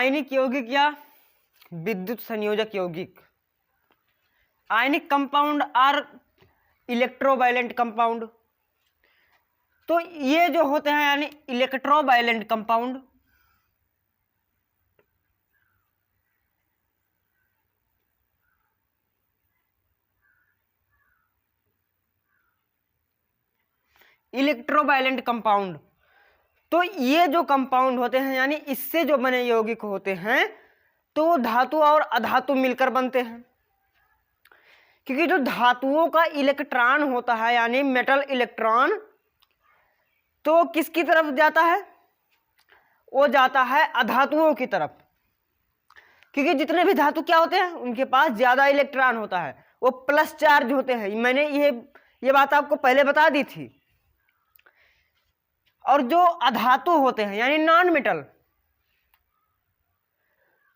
आयनिक यौगिक या विद्युत संयोजक यौगिक। आयनिक कंपाउंड और इलेक्ट्रोवायलेंट कंपाउंड। तो ये जो होते हैं यानी इलेक्ट्रोवायलेंट कंपाउंड, इलेक्ट्रोवायलेंट कंपाउंड। तो ये जो कंपाउंड होते हैं यानी इससे जो बने यौगिक होते हैं तो वो धातु और अधातु मिलकर बनते हैं। क्योंकि जो धातुओं का इलेक्ट्रॉन होता है यानी मेटल इलेक्ट्रॉन, तो किसकी तरफ जाता है? वो जाता है अधातुओं की तरफ। क्योंकि जितने भी धातु क्या होते हैं उनके पास ज्यादा इलेक्ट्रॉन होता है, वो प्लस चार्ज होते हैं। मैंने ये बात आपको पहले बता दी थी। और जो अधातु होते हैं यानी नॉन मेटल,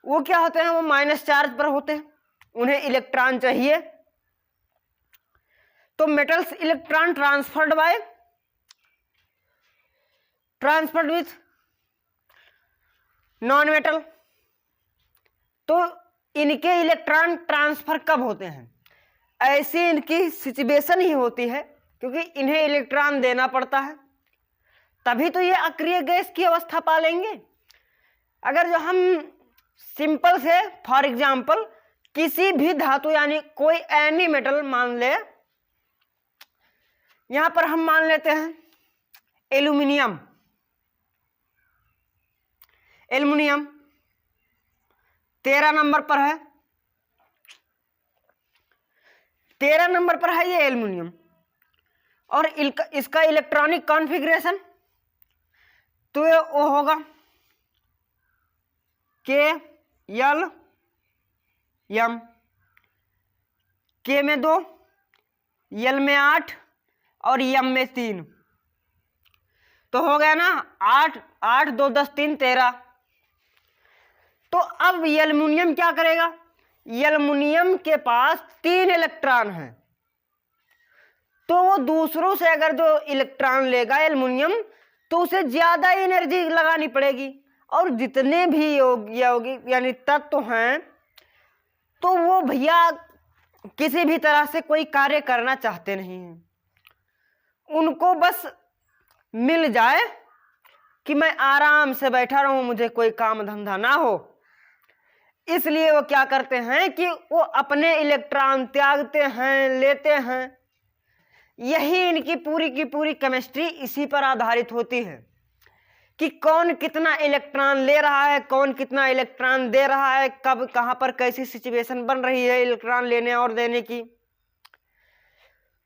वो क्या होते हैं? वो माइनस चार्ज पर होते हैं, उन्हें इलेक्ट्रॉन चाहिए। तो metals electron transferred with non metal. तो इनके इलेक्ट्रॉन ट्रांसफर कब होते हैं? ऐसी इनकी सिचुएशन ही होती है क्योंकि इन्हें इलेक्ट्रॉन देना पड़ता है, तभी तो ये अक्रिय गैस की अवस्था पालेंगे। अगर जो हम सिंपल से फॉर एग्जांपल किसी भी धातु यानी कोई एनी मेटल मान ले, यहां पर हम मान लेते हैं एल्यूमिनियम। एल्यूमिनियम 13 नंबर पर है, 13 नंबर पर है ये एल्यूमिनियम। और इसका इलेक्ट्रॉनिक कॉन्फ़िगरेशन तो वो होगा K-L-M, K में 2, L में 8 और M में 3। तो हो गया ना 8 8 2 10 3 13। तो अब एल्युमिनियम क्या करेगा? एल्युमिनियम के पास 3 इलेक्ट्रॉन हैं, तो वो दूसरों से अगर जो इलेक्ट्रॉन लेगा एल्युमिनियम तो उसे ज्यादा एनर्जी लगानी पड़ेगी। और जितने भी यौगिक यानी तत्व हैं तो वो भैया किसी भी तरह से कोई कार्य करना चाहते नहीं हैं, उनको बस मिल जाए कि मैं आराम से बैठा रहूं, मुझे कोई काम धंधा ना हो। इसलिए वो क्या करते हैं कि वो अपने इलेक्ट्रॉन त्यागते हैं, लेते हैं। यही इनकी पूरी की पूरी केमिस्ट्री इसी पर आधारित होती है कि कौन कितना इलेक्ट्रॉन ले रहा है, कौन कितना इलेक्ट्रॉन दे रहा है, कब कहां पर कैसी सिचुएशन बन रही है इलेक्ट्रॉन लेने और देने की।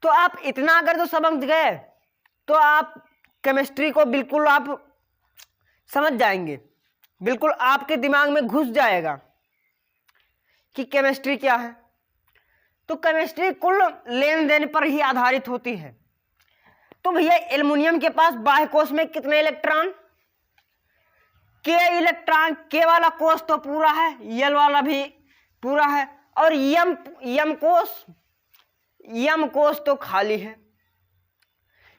तो आप इतना अगर जो समझ गए तो आप केमिस्ट्री को बिल्कुल आप समझ जाएंगे, बिल्कुल आपके दिमाग में घुस जाएगा कि केमिस्ट्री क्या है। तो केमिस्ट्री कुल लेन देन पर ही आधारित होती है। तो भैया एल्युमिनियम के पास बाह्य कोश में कितने इलेक्ट्रॉन? K electron. K वाला कोश तो पूरा है, L वाला भी पूरा है, और M कोश तो खाली है।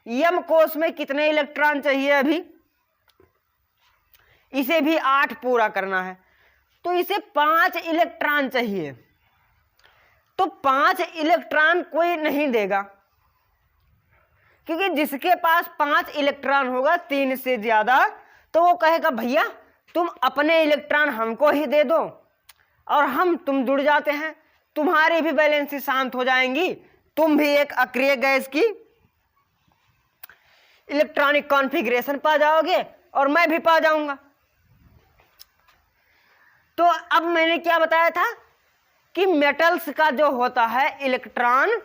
M कोश में कितने इलेक्ट्रॉन चाहिए? अभी इसे भी 8 पूरा करना है, तो इसे 5 इलेक्ट्रॉन चाहिए। तो 5 इलेक्ट्रॉन कोई नहीं देगा, क्योंकि जिसके पास 5 इलेक्ट्रॉन होगा 3 से ज्यादा, तो वो कहेगा भैया तुम अपने इलेक्ट्रॉन हमको ही दे दो, और तुम जुड़ जाते हैं, तुम्हारी भी वैलेंसी शांत हो जाएंगी, तुम भी एक अक्रिय गैस की इलेक्ट्रॉनिक कॉन्फ़िगरेशन पा जाओगे और मैं भी पा जाऊंगा। तो अब मैंने क्या बताया था कि मेटल्स का जो होता है इलेक्ट्रॉन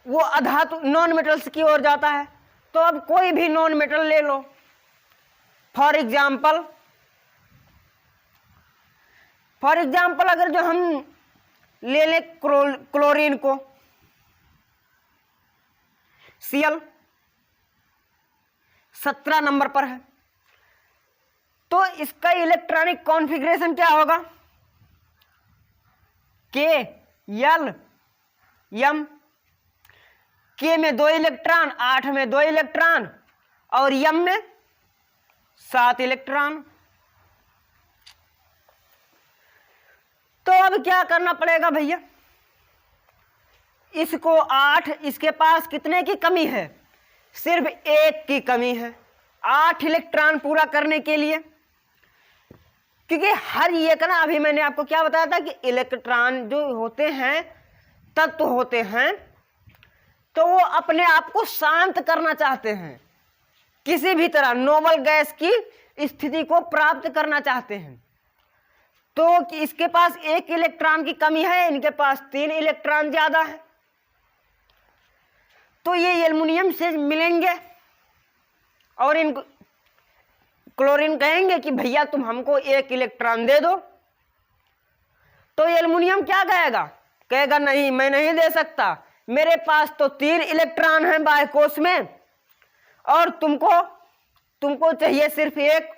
वो अधातु नॉन मेटल्स की ओर जाता है। तो अब कोई भी नॉन मेटल ले लो, फॉर एग्जाम्पल अगर जो हम ले लें क्लोरीन को, Cl 17 नंबर पर है, तो इसका इलेक्ट्रॉनिक कॉन्फ़िगरेशन क्या होगा? K-L-M। K में 2 इलेक्ट्रॉन, 8 में 2 इलेक्ट्रॉन और M में 7 इलेक्ट्रॉन। तो अब क्या करना पड़ेगा भैया, इसको 8, इसके पास कितने की कमी है, सिर्फ 1 की कमी है 8 इलेक्ट्रॉन पूरा करने के लिए। क्योंकि हर ये का ना, अभी मैंने आपको क्या बताया था कि इलेक्ट्रॉन जो होते हैं, तत्व होते हैं, तो वो अपने आप को शांत करना चाहते हैं, किसी भी तरह नोबल गैस की स्थिति को प्राप्त करना चाहते हैं। तो कि इसके पास 1 इलेक्ट्रॉन की कमी है, इनके पास 3 इलेक्ट्रॉन ज्यादा है, तो ये एल्युमिनियम से मिलेंगे और इनको क्लोरीन कहेंगे कि भैया तुम हमको 1 इलेक्ट्रॉन दे दो। तो एल्युमिनियम क्या कहेगा, कहेगा नहीं मैं नहीं दे सकता, मेरे पास तो 3 इलेक्ट्रॉन है बाह्य कोश में और तुमको चाहिए सिर्फ 1,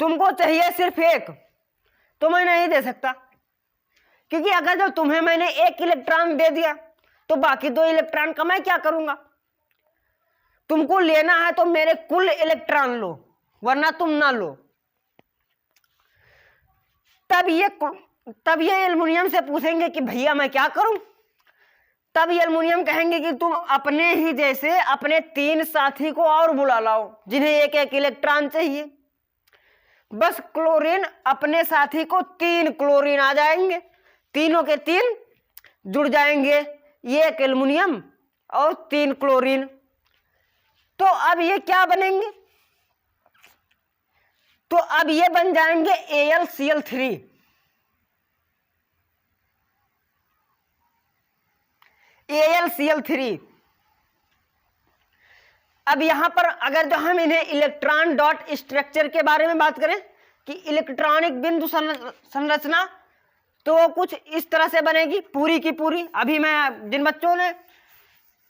तुमको चाहिए सिर्फ 1, तो मैं नहीं दे सकता। क्योंकि अगर जब तुम्हें मैंने 1 इलेक्ट्रॉन दे दिया तो बाकी 2 इलेक्ट्रॉन का मैं क्या करूंगा। तुमको लेना है तो मेरे कुल इलेक्ट्रॉन लो, वरना तुम ना लो। तब ये एल्युमिनियम से पूछेंगे कि भैया मैं क्या करूं। तब ये एल्युमिनियम कहेंगे कि तुम अपने ही जैसे अपने 3 साथी को और बुला लाओ जिन्हें 1-1 इलेक्ट्रॉन चाहिए। बस क्लोरीन अपने साथी को 3 क्लोरीन आ जाएंगे, तीनों के 3 जुड़ जाएंगे, 1 एल्युमिनियम और 3 क्लोरीन। तो अब ये क्या बनेंगे, तो अब ये बन जाएंगे AlCl3। AlCl3। अब यहां पर अगर जो हम इन्हें इलेक्ट्रॉन डॉट स्ट्रक्चर के बारे में बात करें कि इलेक्ट्रॉनिक बिंदु संरचना, तो वो कुछ इस तरह से बनेगी पूरी की पूरी। अभी मैं जिन बच्चों ने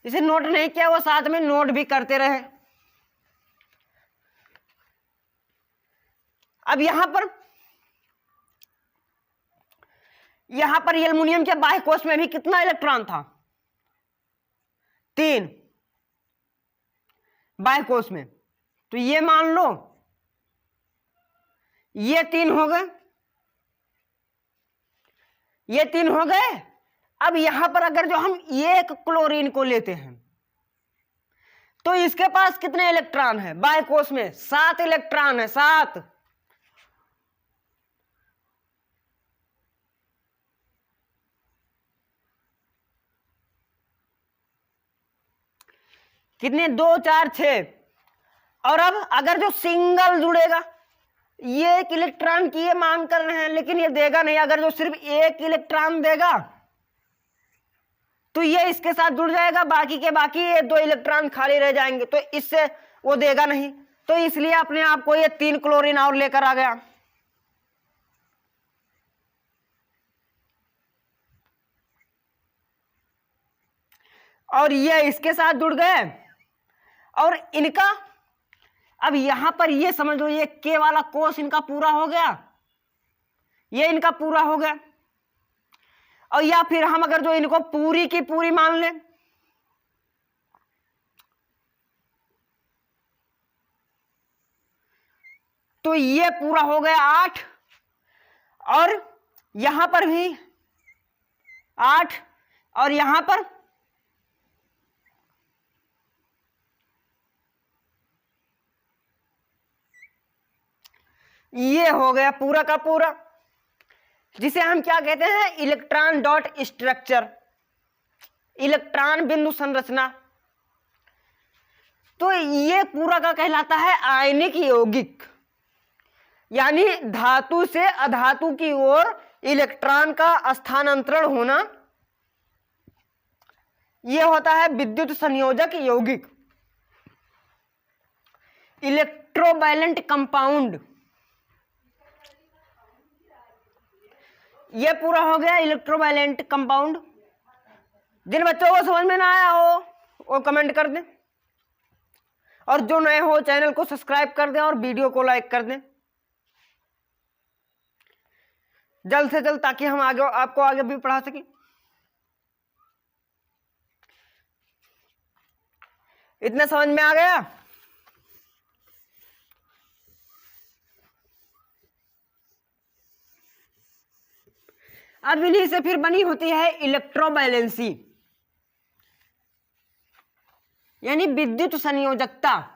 इसे नोट नहीं किया वो साथ में नोट भी करते रहे। अब यहां पर एल्युमिनियम के बाह्य कोश में भी कितना इलेक्ट्रॉन था, 3 बाह्य कोश में। तो ये मान लो ये 3 हो गए, ये 3 हो गए। अब यहां पर अगर जो हम 1 क्लोरीन को लेते हैं तो इसके पास कितने इलेक्ट्रॉन है बाह्य कोश में, 7 इलेक्ट्रॉन है, 7। कितने, 2 4 6। और अब अगर जो सिंगल जुड़ेगा, ये 1 इलेक्ट्रॉन की ये मांग कर रहे हैं लेकिन ये देगा नहीं। अगर जो सिर्फ 1 इलेक्ट्रॉन देगा तो ये इसके साथ जुड़ जाएगा, बाकी के बाकी ये 2 इलेक्ट्रॉन खाली रह जाएंगे, तो इससे वो देगा नहीं। तो इसलिए अपने आप को ये 3 क्लोरीन और लेकर आ गया। और ये इसके साथ जुड़ गए और इनका, अब यहां पर ये समझ लो ये के वाला कोष इनका पूरा हो गया, ये इनका पूरा हो गया। और या फिर हम अगर जो इनको पूरी की पूरी मान लें, तो ये पूरा हो गया 8 और यहां पर भी 8 और यहां पर ये हो गया पूरा का पूरा, जिसे हम क्या कहते हैं, इलेक्ट्रॉन डॉट स्ट्रक्चर, इलेक्ट्रॉन बिंदु संरचना। तो ये पूरा का कहलाता है आयनिक यौगिक, यानी धातु से अधातु की ओर इलेक्ट्रॉन का स्थानांतरण होना, यह होता है विद्युत संयोजक यौगिक, इलेक्ट्रोवैलेंट कंपाउंड। ये पूरा हो गया इलेक्ट्रोवैलेंट कंपाउंड। जिन बच्चों को समझ में ना आया हो वो कमेंट कर दें, और जो नए हो चैनल को सब्सक्राइब कर दें और वीडियो को लाइक कर दें जल्द से जल्द, ताकि हम आगे आपको आगे भी पढ़ा सकें। इतना समझ में आ गया? अब इन्हीं से फिर बनी होती है इलेक्ट्रोवैलेंसी, यानी विद्युत संयोजकता।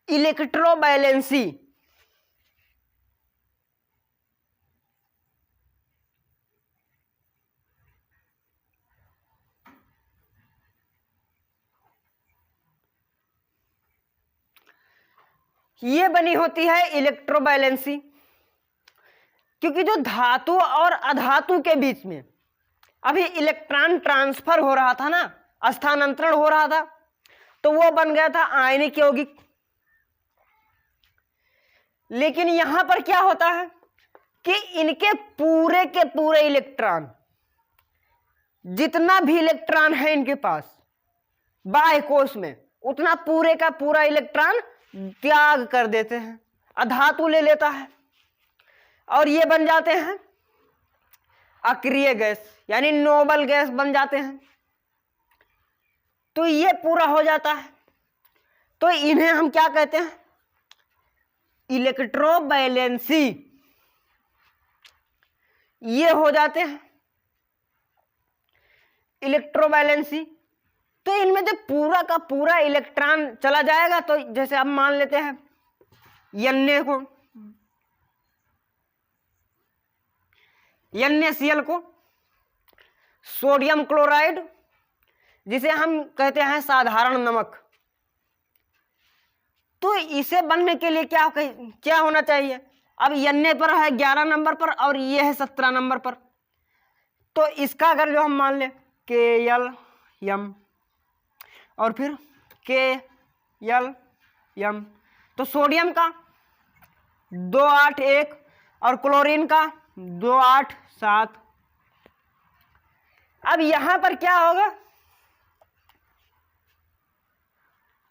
इलेक्ट्रोवैलेंसी ये बनी होती है इलेक्ट्रोवैलेंसी, क्योंकि जो धातु और अधातु के बीच में अभी इलेक्ट्रॉन ट्रांसफर हो रहा था ना, स्थानांतरण हो रहा था, तो वो बन गया था आयनिक यौगिक। लेकिन यहां पर क्या होता है कि इनके पूरे के पूरे इलेक्ट्रॉन, जितना भी इलेक्ट्रॉन है इनके पास बाह्य कोश में, उतना पूरे का पूरा इलेक्ट्रॉन त्याग कर देते हैं, अधातु ले लेता है, और ये बन जाते हैं अक्रिय गैस, यानी नोबल गैस बन जाते हैं। तो ये पूरा हो जाता है, तो इन्हें हम क्या कहते हैं, इलेक्ट्रोवैलेंसी। ये हो जाते हैं इलेक्ट्रोवैलेंसी। तो इनमें जब पूरा का पूरा इलेक्ट्रॉन चला जाएगा, तो जैसे अब मान लेते हैं Na को, NaCl को, सोडियम क्लोराइड जिसे हम कहते हैं साधारण नमक, तो इसे बनने के लिए क्या होना चाहिए। अब Na पर है 11 नंबर पर और ये है 17 नंबर पर, तो इसका अगर जो हम मान लें KLM और फिर KLM, तो सोडियम का 281 और क्लोरीन का 287। अब यहां पर क्या होगा,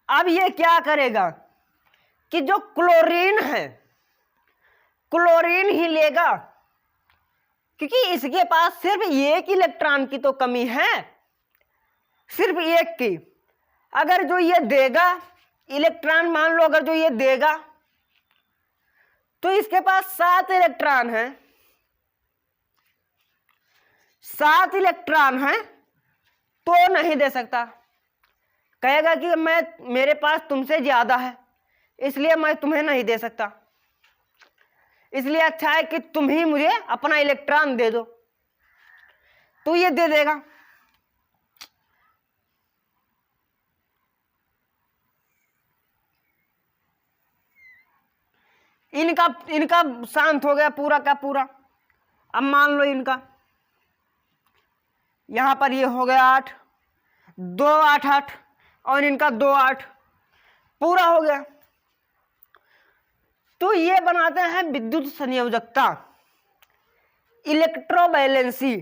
अब ये क्या करेगा कि जो क्लोरीन है, क्लोरीन ही लेगा, क्योंकि इसके पास सिर्फ एक इलेक्ट्रॉन की तो कमी है, सिर्फ एक की। अगर जो ये देगा इलेक्ट्रॉन, मान लो अगर जो ये देगा, तो इसके पास 7 इलेक्ट्रॉन है, 7 इलेक्ट्रॉन है, तो नहीं दे सकता। कहेगा कि मेरे पास तुमसे ज्यादा है, इसलिए मैं तुम्हें नहीं दे सकता, इसलिए अच्छा है कि तुम ही मुझे अपना इलेक्ट्रॉन दे दो, तो ये दे देगा। इनका शांत हो गया पूरा का पूरा। अब मान लो इनका यहां पर ये हो गया 8, 2 8 8 और इनका 2 8, पूरा हो गया। तो ये बनाते हैं विद्युत संयोजकता, इलेक्ट्रोवैलेंसी।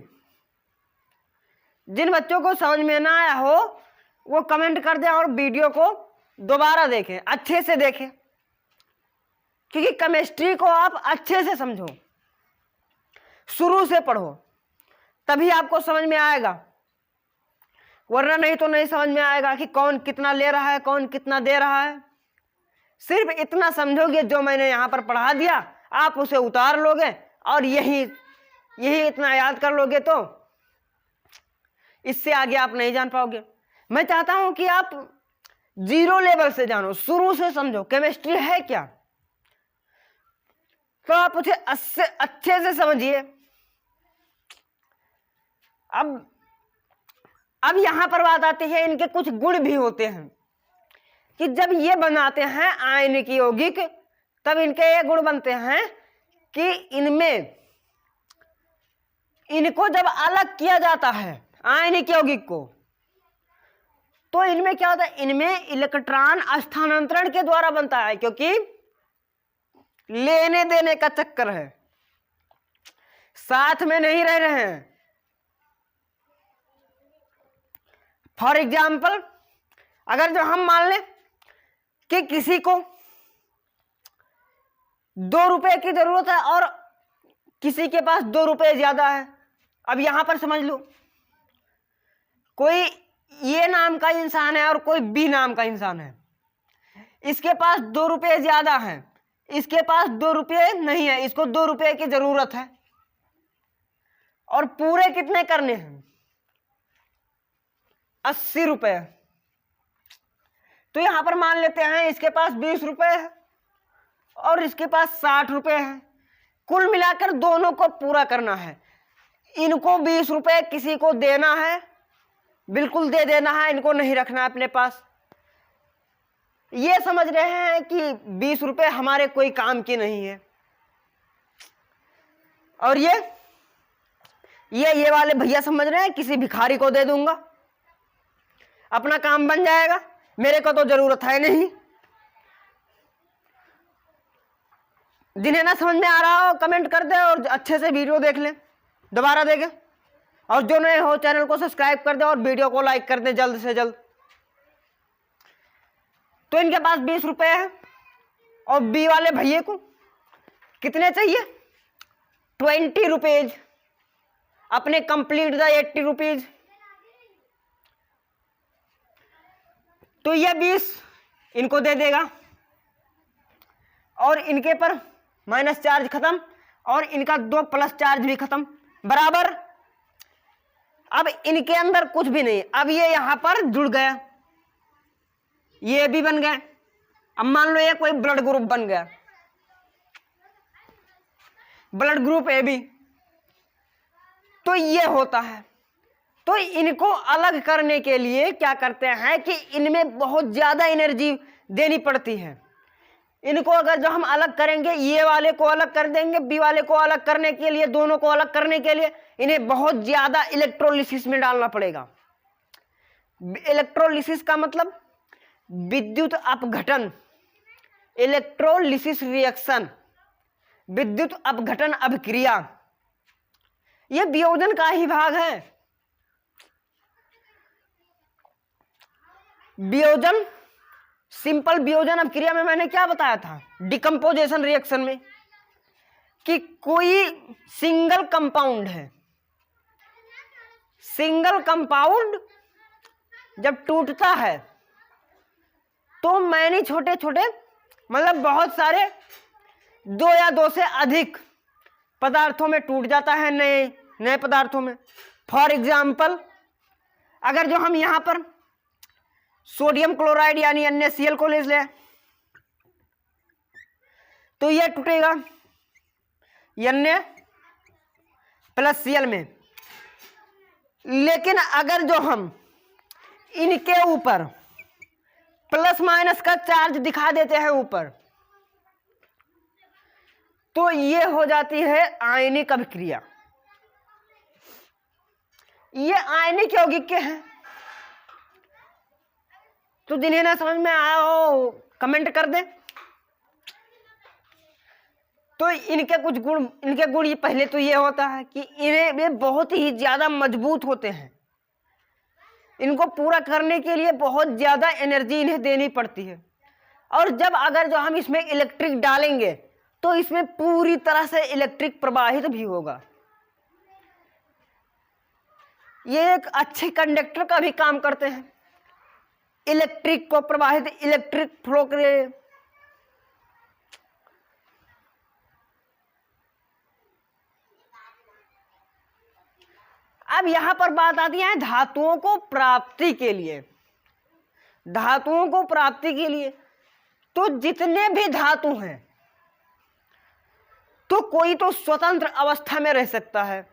जिन बच्चों को समझ में ना आया हो वो कमेंट कर दें और वीडियो को दोबारा देखें, अच्छे से देखें, क्योंकि केमिस्ट्री को आप अच्छे से समझो, शुरू से पढ़ो, तभी आपको समझ में आएगा, वरना नहीं तो नहीं समझ में आएगा कि कौन कितना ले रहा है, कौन कितना दे रहा है। सिर्फ इतना समझोगे, जो मैंने यहाँ पर पढ़ा दिया आप उसे उतार लोगे और यही इतना याद कर लोगे, तो इससे आगे आप नहीं जान पाओगे। मैं चाहता हूं कि आप 0 लेवल से जानो, शुरू से समझो केमिस्ट्री है क्या, तो आप उसे अच्छे से समझिए। अब यहां पर बात आती है, इनके कुछ गुण भी होते हैं कि जब ये बनाते हैं आयनिक यौगिक, तब इनके ये गुण बनते हैं कि इनको जब अलग किया जाता है आयनिक यौगिक को, तो इनमें क्या होता है, इनमें इलेक्ट्रॉन स्थानांतरण के द्वारा बनता है, क्योंकि लेने देने का चक्कर है, साथ में नहीं रह रहे हैं। फॉर एग्जाम्पल, अगर जो हम मान लें कि किसी को 2 रुपए की जरूरत है और किसी के पास 2 रुपये ज्यादा है। अब यहां पर समझ लो, कोई ए नाम का इंसान है और कोई बी नाम का इंसान है। इसके पास 2 रुपये ज्यादा है, इसके पास 2 रुपये नहीं है, इसको 2 रुपये की जरूरत है। और पूरे कितने करने हैं? 80 रुपये। तो यहां पर मान लेते हैं इसके पास 20 रुपये है और इसके पास 60 रुपये है। कुल मिलाकर दोनों को पूरा करना है। इनको 20 रुपये किसी को देना है, बिल्कुल दे देना है, इनको नहीं रखना है अपने पास। ये समझ रहे हैं कि 20 रुपये हमारे कोई काम की नहीं है। और ये वाले भैया समझ रहे हैं किसी भिखारी को दे दूंगा, अपना काम बन जाएगा, मेरे को तो जरूरत है नहीं। जिन्हें ना समझ में आ रहा हो कमेंट कर दे और अच्छे से वीडियो देख लें, दोबारा देखें। और जो नए हो चैनल को सब्सक्राइब कर दे और वीडियो को लाइक कर दे जल्द से जल्द। तो इनके पास 20 रुपये है और बी वाले भैये को कितने चाहिए? 20 रुपीज। अपने कंप्लीट द 80 रुपीज। तो ये 20 इनको दे देगा और इनके पर माइनस चार्ज खत्म और इनका 2 प्लस चार्ज भी खत्म, बराबर। अब इनके अंदर कुछ भी नहीं, अब ये यहां पर जुड़ गया, ये भी बन गया। अब मान लो ये कोई ब्लड ग्रुप बन गया, ब्लड ग्रुप ए बी। तो ये होता है। तो इनको अलग करने के लिए क्या करते हैं कि इनमें बहुत ज्यादा एनर्जी देनी पड़ती है। इनको अगर जो हम अलग करेंगे, ये वाले को अलग कर देंगे, बी वाले को अलग करने के लिए, दोनों को अलग करने के लिए इन्हें बहुत ज्यादा इलेक्ट्रोलिसिस में डालना पड़ेगा। इलेक्ट्रोलिसिस का मतलब विद्युत अपघटन, इलेक्ट्रोलिसिस रिएक्शन, विद्युत अपघटन अभिक्रिया। यह वियोजन का ही भाग है। वियोजन, सिंपल वियोजन अभिक्रिया में मैंने क्या बताया था डिकम्पोजिशन रिएक्शन में, कि कोई सिंगल कंपाउंड है, सिंगल कंपाउंड जब टूटता है तो मैंने छोटे छोटे मतलब बहुत सारे 2 या 2 से अधिक पदार्थों में टूट जाता है, नए पदार्थों में। फॉर एग्जाम्पल, अगर जो हम यहां पर सोडियम क्लोराइड यानी NaCl को ले लें तो यह टूटेगा Na प्लस Cl में। लेकिन अगर जो हम इनके ऊपर प्लस माइनस का चार्ज दिखा देते हैं ऊपर, तो ये हो जाती है आयनिक अभिक्रिया। ये आयनिक यौगिक के हैं। तो जिन्हें ना समझ में आया हो कमेंट कर दे। तो इनके कुछ गुण, इनके गुण ये पहले तो ये होता है कि इन्हें ये बहुत ही ज्यादा मजबूत होते हैं। इनको पूरा करने के लिए बहुत ज्यादा एनर्जी इन्हें देनी पड़ती है। और जब अगर जो हम इसमें इलेक्ट्रिक डालेंगे तो इसमें पूरी तरह से इलेक्ट्रिक प्रवाहित भी होगा। ये एक अच्छे कंडक्टर का भी काम करते हैं, इलेक्ट्रिक को प्रवाहित, इलेक्ट्रिक फ्लो के लिए। अब यहां पर बात आती है धातुओं को प्राप्ति के लिए। धातुओं को प्राप्ति के लिए तो जितने भी धातु हैं, तो कोई तो स्वतंत्र अवस्था में रह सकता है,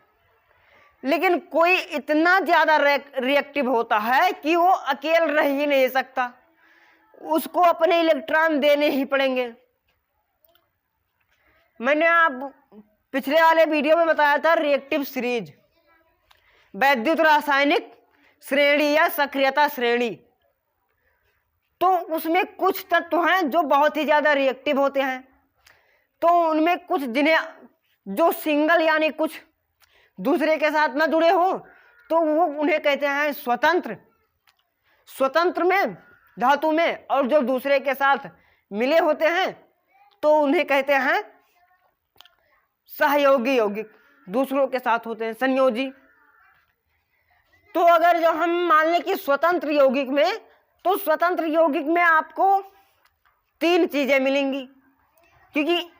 लेकिन कोई इतना ज्यादा रिएक्टिव होता है कि वो अकेले रह ही नहीं सकता, उसको अपने इलेक्ट्रॉन देने ही पड़ेंगे। मैंने आप पिछले वाले वीडियो में बताया था रिएक्टिव सीरीज, वैद्युत रासायनिक श्रेणी या सक्रियता श्रेणी। तो उसमें कुछ तत्व हैं जो बहुत ही ज्यादा रिएक्टिव होते हैं। तो उनमें कुछ जिन्हें जो सिंगल यानी कुछ दूसरे के साथ ना जुड़े हो, तो वो उन्हें कहते हैं स्वतंत्र। स्वतंत्र में धातु में, और जो दूसरे के साथ मिले होते हैं तो उन्हें कहते हैं सहयोगी यौगिक दूसरों के साथ होते हैं, संयोजी। तो अगर जो हम मान लें कि स्वतंत्र यौगिक में, तो स्वतंत्र यौगिक में आपको 3 चीजें मिलेंगी, क्योंकि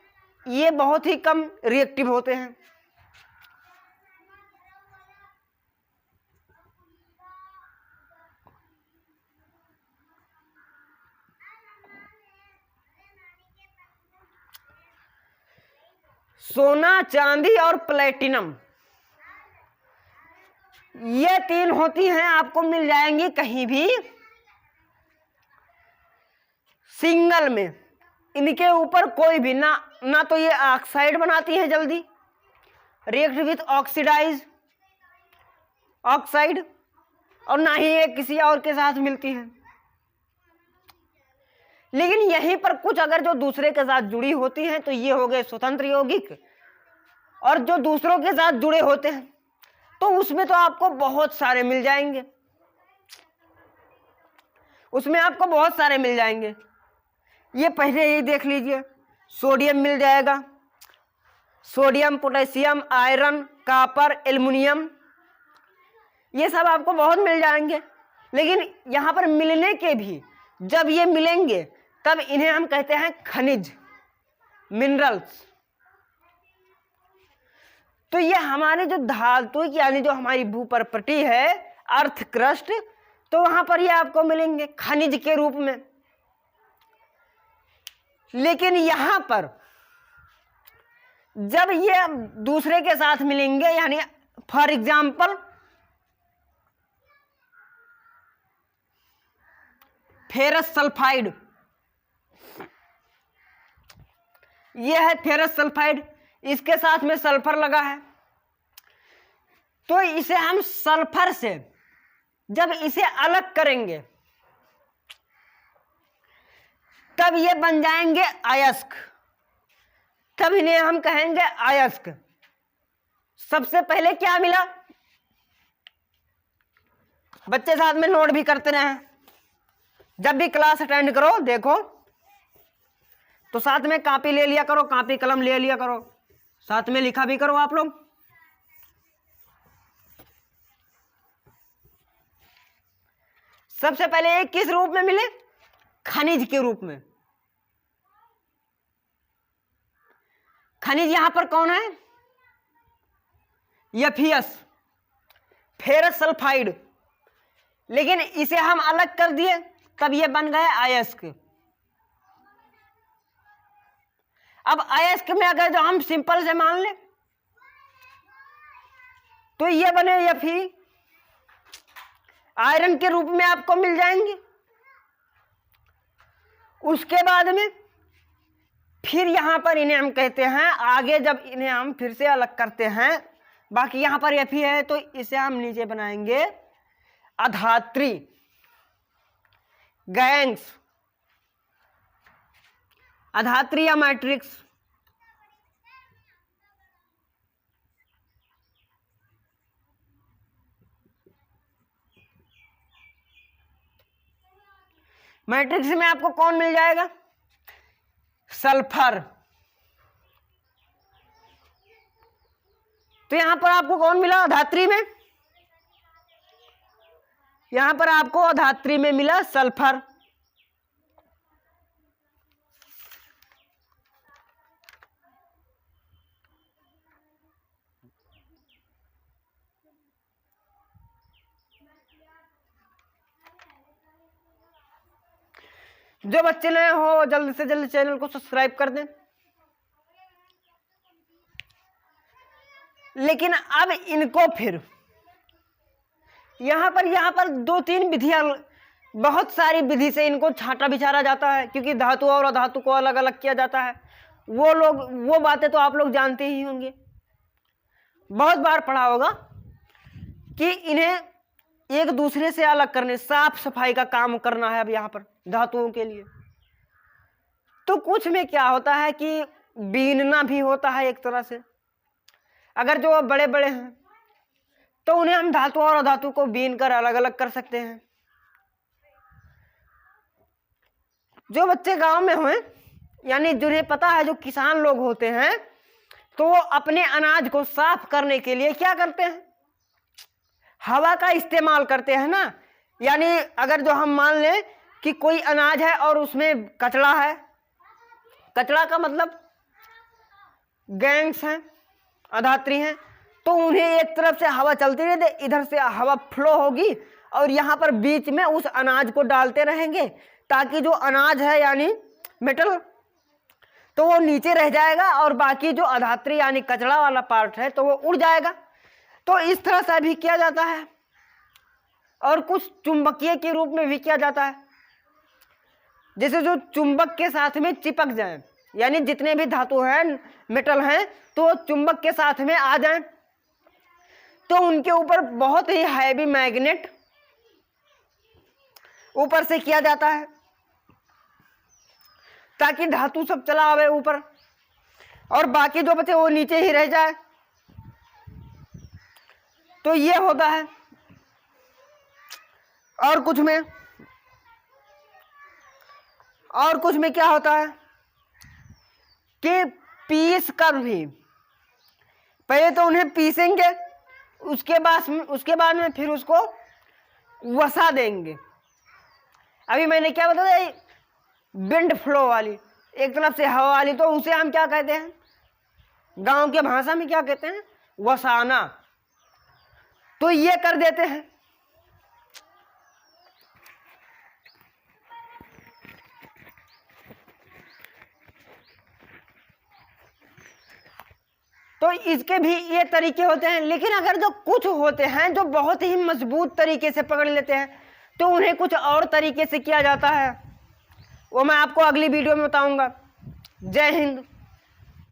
ये बहुत ही कम रिएक्टिव होते हैं। सोना, चांदी और प्लेटिनम, ये 3 होती हैं, आपको मिल जाएंगी कहीं भी सिंगल में। इनके ऊपर कोई भी ना तो ये ऑक्साइड बनाती है जल्दी, रिएक्ट विथ ऑक्सीडाइज ऑक्साइड, और ना ही ये किसी और के साथ मिलती है। लेकिन यहीं पर कुछ अगर जो दूसरे के साथ जुड़ी होती हैं तो ये हो गए स्वतंत्र यौगिक, और जो दूसरों के साथ जुड़े होते हैं तो उसमें तो आपको बहुत सारे मिल जाएंगे, उसमें आपको बहुत सारे मिल जाएंगे। ये पहले ही देख लीजिए, सोडियम मिल जाएगा, sodium, potassium, iron, copper, aluminium, ये सब आपको बहुत मिल जाएंगे। लेकिन यहाँ पर मिलने के भी, जब ये मिलेंगे तब इन्हें हम कहते हैं खनिज, मिनरल्स। तो ये हमारे जो धातु यानी जो हमारी भूपर्पटी है, अर्थ क्रस्ट, तो वहां पर ये आपको मिलेंगे खनिज के रूप में। लेकिन यहां पर जब ये दूसरे के साथ मिलेंगे, यानी फॉर एग्जाम्पल फेरस सल्फाइड, ये है फेरस सल्फाइड, इसके साथ में सल्फर लगा है, तो इसे हम सल्फर से जब इसे अलग करेंगे तब ये बन जाएंगे अयस्क, तब इन्हें हम कहेंगे अयस्क। सबसे पहले क्या मिला, बच्चे साथ में नोट भी करते रहे, जब भी क्लास अटेंड करो देखो तो साथ में कॉपी ले लिया करो, कॉपी कलम ले लिया करो, साथ में लिखा भी करो आप लोग। सबसे पहले ये किस रूप में मिले, खनिज के रूप में। खनिज यहां पर कौन है, एफियस, फेरस सल्फाइड, लेकिन इसे हम अलग कर दिए तब ये बन गए अयस्क। अब अयस्क में अगर जो हम सिंपल से मान ले तो ये बने एफी, आयरन के रूप में आपको मिल जाएंगे। उसके बाद में फिर यहां पर इन्हें हम कहते हैं, आगे जब इन्हें हम फिर से अलग करते हैं, बाकी यहां पर एफी है तो इसे हम नीचे बनाएंगे अधात्री, गैंग्स, अधात्री या मैट्रिक्स। मैट्रिक्स में आपको कौन मिल जाएगा, सल्फर। तो यहां पर आपको कौन मिला, अधात्री में, यहां पर आपको अधात्री में मिला सल्फर। जो बच्चे नए हो जल्द से जल्द चैनल को सब्सक्राइब कर दें। लेकिन अब इनको फिर यहां पर 2-3 विधियां, बहुत सारी विधि से इनको छांटा बिछारा जाता है, क्योंकि धातु और अधातु को अलग अलग किया जाता है। वो बातें तो आप लोग जानते ही होंगे, बहुत बार पढ़ा होगा कि इन्हें एक दूसरे से अलग करने, साफ सफाई का काम करना है। अब यहां पर धातुओं के लिए तो कुछ में क्या होता है कि बीनना भी होता है एक तरह से। अगर जो बड़े बड़े हैं तो उन्हें हम धातु और अधातु को बीन कर अलग अलग कर सकते हैं। जो बच्चे गांव में हुए, यानी जिन्हें पता है, जो किसान लोग होते हैं, तो वो अपने अनाज को साफ करने के लिए क्या करते हैं, हवा का इस्तेमाल करते हैं ना। यानी अगर जो हम मान लें कि कोई अनाज है और उसमें कचरा है, कचरा का मतलब गैंग्स हैं, अधात्री हैं, तो उन्हें एक तरफ से हवा चलती रहती, इधर से हवा फ्लो होगी और यहाँ पर बीच में उस अनाज को डालते रहेंगे ताकि जो अनाज है यानी मेटल तो वो नीचे रह जाएगा और बाकी जो अधात्री यानी कचरा वाला पार्ट है तो वो उड़ जाएगा। तो इस तरह से भी किया जाता है और कुछ चुंबकीय के रूप में भी किया जाता है, जैसे जो चुंबक के साथ में चिपक जाए, यानी जितने भी धातु हैं मेटल हैं तो वो चुंबक के साथ में आ जाएं, तो उनके ऊपर बहुत ही हैवी मैग्नेट ऊपर से किया जाता है ताकि धातु सब चला आवे ऊपर और बाकी जो बचे वो नीचे ही रह जाए। तो ये होता है। और कुछ में क्या होता है कि पीस कर भी, पहले तो उन्हें पीसेंगे, उसके बाद में फिर उसको वसा देंगे। अभी मैंने क्या बताया, विंड फ्लो वाली, एक तरफ से हवा वाली, तो उसे हम क्या कहते हैं, गांव के भाषा में क्या कहते हैं, वसाना। तो ये कर देते हैं। तो इसके भी ये तरीके होते हैं, लेकिन अगर जो कुछ होते हैं जो बहुत ही मजबूत तरीके से पकड़ लेते हैं तो उन्हें कुछ और तरीके से किया जाता है, वो मैं आपको अगली वीडियो में बताऊंगा। जय हिंद।